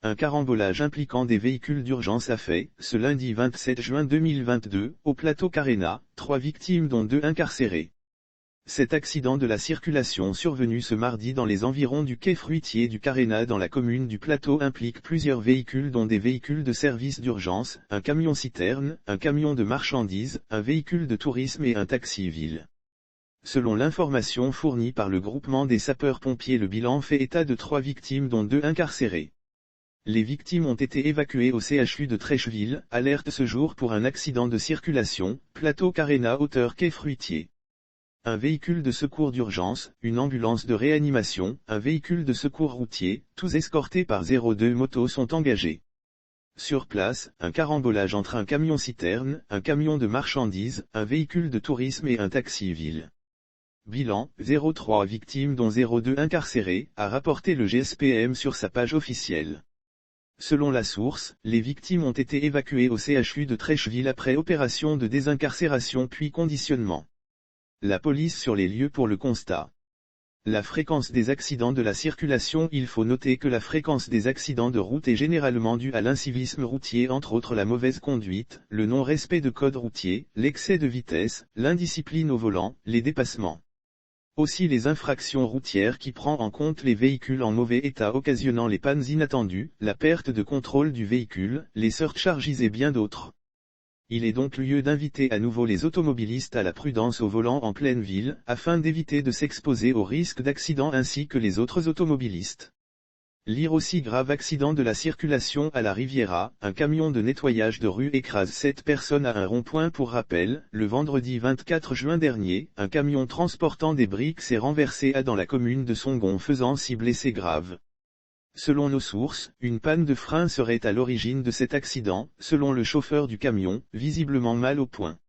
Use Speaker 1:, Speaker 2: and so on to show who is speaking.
Speaker 1: Un carambolage impliquant des véhicules d'urgence a fait, ce lundi 27 juin 2022, au plateau Carena, 3 victimes dont 2 incarcérées. Cet accident de la circulation survenu ce mardi dans les environs du quai fruitier du Carena dans la commune du Plateau implique plusieurs véhicules dont des véhicules de service d'urgence, un camion-citerne, un camion de marchandises, un véhicule de tourisme et un taxi-ville. Selon l'information fournie par le groupement des sapeurs-pompiers, le bilan fait état de 3 victimes dont 2 incarcérées. Les victimes ont été évacuées au CHU de Trècheville, alerte ce jour pour un accident de circulation, Plateau Carena hauteur quai fruitier. Un véhicule de secours d'urgence, une ambulance de réanimation, un véhicule de secours routier, tous escortés par 02 motos sont engagés. Sur place, un carambolage entre un camion-citerne, un camion de marchandises, un véhicule de tourisme et un taxi-ville. Bilan, 03 victimes dont 02 incarcérés, a rapporté le GSPM sur sa page officielle. Selon la source, les victimes ont été évacuées au CHU de Trècheville après opération de désincarcération puis conditionnement. La police sur les lieux pour le constat. La fréquence des accidents de la circulation. Il faut noter que la fréquence des accidents de route est généralement due à l'incivisme routier, entre autres la mauvaise conduite, le non-respect de code routier, l'excès de vitesse, l'indiscipline au volant, les dépassements. Aussi les infractions routières qui prend en compte les véhicules en mauvais état occasionnant les pannes inattendues, la perte de contrôle du véhicule, les surcharges et bien d'autres. Il est donc lieu d'inviter à nouveau les automobilistes à la prudence au volant en pleine ville, afin d'éviter de s'exposer au risque d'accident ainsi que les autres automobilistes. Lire aussi: grave accident de la circulation à la Riviera, un camion de nettoyage de rue écrase 7 personnes à un rond-point. Pour rappel, le vendredi 24 juin dernier, un camion transportant des briques s'est renversé dans la commune de Songon faisant 6 blessés graves. Selon nos sources, une panne de frein serait à l'origine de cet accident, selon le chauffeur du camion, visiblement mal au point.